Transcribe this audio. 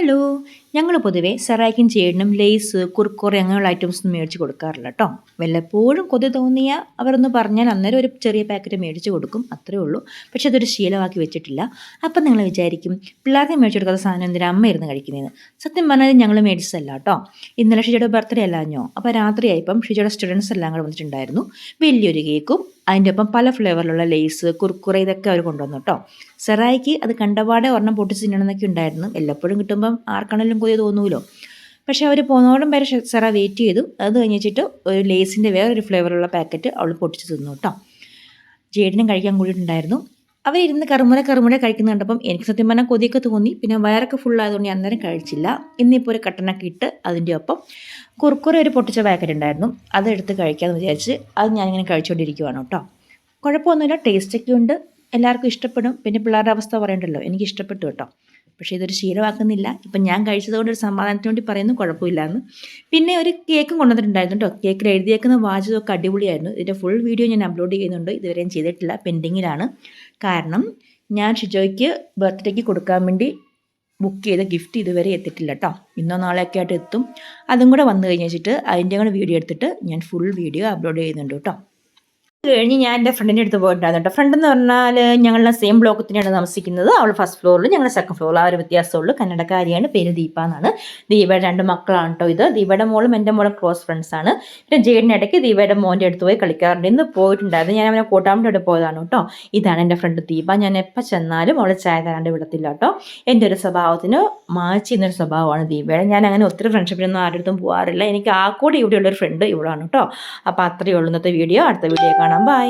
Hello. ഞങ്ങൾ പൊതുവേ സെറായ്ക്കും ചേട്ടനും ലേസ് കുർക്കുറെ അങ്ങനെയുള്ള ഐറ്റംസ് ഒന്നും മേടിച്ച് കൊടുക്കാറില്ല കേട്ടോ. വല്ലപ്പോഴും കൊതി തോന്നിയാൽ അവരൊന്ന് പറഞ്ഞാൽ അന്നേരം ഒരു ചെറിയ പാക്കറ്റ് മേടിച്ച് കൊടുക്കും, അത്രേ ഉള്ളൂ. പക്ഷെ അതൊരു ശീലമാക്കി വെച്ചിട്ടില്ല. അപ്പം നിങ്ങൾ വിചാരിക്കും പിള്ളേർക്ക് മേടിച്ച് കൊടുക്കാത്ത സാധനം എന്തിനാ അമ്മ ഇരുന്ന് കഴിക്കുന്നതെന്ന്. സത്യം പറഞ്ഞാൽ ഞങ്ങൾ മേടിച്ചതല്ല കേട്ടോ. ഇന്നലെ ഷിജയുടെ ബർത്ത്ഡേ അല്ലാഞ്ഞോ, അപ്പോൾ രാത്രിയായപ്പം ഷിജയുടെ സ്റ്റുഡൻസ് എല്ലാം കൂടെ വന്നിട്ടുണ്ടായിരുന്നു. വലിയൊരു കേക്കും അതിൻ്റെ ഒപ്പം പല ഫ്ലേവറിലുള്ള ലേസ് കുർക്കുറെ ഇതൊക്കെ അവർ കൊണ്ടുവന്നു കേട്ടോ. സെറായിക്ക് അത് കണ്ടപാടെ ഒരെണ്ണം പൊട്ടിച്ച് തിന്നണമെന്നൊക്കെ ഉണ്ടായിരുന്നു. എല്ലപ്പോഴും കിട്ടുമ്പം ആർക്കാണെങ്കിലും കൊതി തോന്നൂലോ. പക്ഷേ അവർ പോകുന്നോടും വരെ സെറ വെയിറ്റ് ചെയ്തു. അത് കഴിഞ്ഞിട്ട് ഒരു ലേസിൻ്റെ വേറൊരു ഫ്ലേവറുള്ള പാക്കറ്റ് അവൾ പൊട്ടിച്ച് തിന്നു കേട്ടോ. ജേഡിനും കഴിക്കാൻ കൂടിയിട്ടുണ്ടായിരുന്നു. അവരിരുന്ന് കറുമുറ കഴിക്കുന്ന കണ്ടപ്പം എനിക്ക് സത്യം പറഞ്ഞാൽ കൊതിയൊക്കെ തോന്നി. പിന്നെ വയറൊക്കെ ഫുള്ളായതുകൊണ്ട് ഞാൻ അന്നേരം കഴിച്ചില്ല. ഇന്നിപ്പോൾ ഒരു കട്ടനൊക്കെ ഇട്ട് അതിൻ്റെ ഒപ്പം കുർക്കുറെ ഒരു പൊട്ടിച്ച പാക്കറ്റ് ഉണ്ടായിരുന്നു, അതെടുത്ത് കഴിക്കാമെന്ന് വിചാരിച്ച് അത് ഞാനിങ്ങനെ കഴിച്ചുകൊണ്ടിരിക്കുവാണ് കേട്ടോ. കുഴപ്പമൊന്നുമില്ല, ടേസ്റ്റൊക്കെ ഉണ്ട്, എല്ലാവർക്കും ഇഷ്ടപ്പെടും. പിന്നെ പിള്ളേരുടെ അവസ്ഥ പറയണ്ടല്ലോ, എനിക്ക് ഇഷ്ടപ്പെട്ടു കേട്ടോ. പക്ഷേ ഇതൊരു ശീലമാക്കുന്നില്ല. ഇപ്പം ഞാൻ കഴിച്ചതുകൊണ്ട് ഒരു സമാധാനത്തിന് വേണ്ടി പറയുന്നു, കുഴപ്പമില്ലാന്ന്. പിന്നെ ഒരു കേക്കും കൊണ്ടുവന്നിട്ടുണ്ടായിരുന്നു കേട്ടോ. കേക്കിൽ എഴുതിയേക്കുന്ന വാചകമൊക്കെ അടിപൊളിയായിരുന്നു. ഇതിൻ്റെ ഫുൾ വീഡിയോ ഞാൻ അപ്ലോഡ് ചെയ്യുന്നുണ്ട്, ഇതുവരെയും ചെയ്തിട്ടില്ല, പെൻഡിങ്ങിലാണ്. കാരണം ഞാൻ ഷിജോയ്ക്ക് ബർത്ത്ഡേക്ക് കൊടുക്കാൻ വേണ്ടി ബുക്ക് ചെയ്ത ഗിഫ്റ്റ് ഇതുവരെ എത്തിയിട്ടില്ല കേട്ടോ. ഇന്നോ നാളെയൊക്കെ ആയിട്ട് എത്തും. അതും കൂടെ വന്നു കഴിഞ്ഞിട്ട് അതിൻ്റെ കൂടെ വീഡിയോ എടുത്തിട്ട് ഞാൻ ഫുൾ വീഡിയോ അപ്ലോഡ് ചെയ്യുന്നുണ്ട് കേട്ടോ. കഴിഞ്ഞ് ഞാൻ എൻ്റെ ഫ്രണ്ടിൻ്റെ അടുത്ത് പോയിട്ടുണ്ടായിരുന്നു കേട്ടോ. ഫ്രണ്ട് എന്ന് പറഞ്ഞാൽ ഞങ്ങളുടെ സെയിം ബ്ലോക്ക് തന്നെയാണ് താമസിക്കുന്നത്. അവൾ ഫസ്റ്റ് ഫ്ലോറിൽ, ഞങ്ങൾ സെക്കൻഡ് ഫ്ലോറിൽ. ആ ഒരു വ്യത്യാസമുള്ളൂ. കന്നഡക്കാരിയാണ്, പേര് ദീപ എന്നാണ്. ദീപയുടെ 2 മക്കളാണ് കേട്ടോ ഇത്. ദീപയുടെ മോളും എൻ്റെ മോളും ക്ലോസ് ഫ്രണ്ട്സാണ്. പിന്നെ ജേഡിൻ്റെ ഇടയ്ക്ക് ദീപയുടെ മോൻ്റെ അടുത്ത് പോയി കളിക്കാറുണ്ട്. ഇന്ന് പോയിട്ടുണ്ടായിരുന്നു, ഞാൻ അവനെ കൂട്ടാൻ വേണ്ടി പോയതാണ് കേട്ടോ. ഇതാണ് എൻ്റെ ഫ്രണ്ട് ദീപ. ഞാൻ എപ്പോൾ ചെന്നാലും അവൾ ചായ തരാണ്ട് വിടത്തില്ല കേട്ടോ. എൻ്റെ ഒരു സ്വഭാവത്തിന് മാച്ച് ചെയ്യുന്നൊരു സ്വഭാവമാണ് ദീപയുടെ. ഞാൻ അങ്ങനെ ഒത്തിരി ഫ്രണ്ട്ഷിപ്പിനൊന്നും ആരുടെ അടുത്തും പോകാറില്ല. എനിക്ക് ആ കൂടി ഇവിടെയുള്ളൊരു ഫ്രണ്ട് ഇവിടെയാണ് കേട്ടോ. അപ്പോൾ അത്രയേ ഉള്ളൂ ഇന്നത്തെ വീഡിയോ. അടുത്ത വീഡിയോ കാണാം. ബൈ.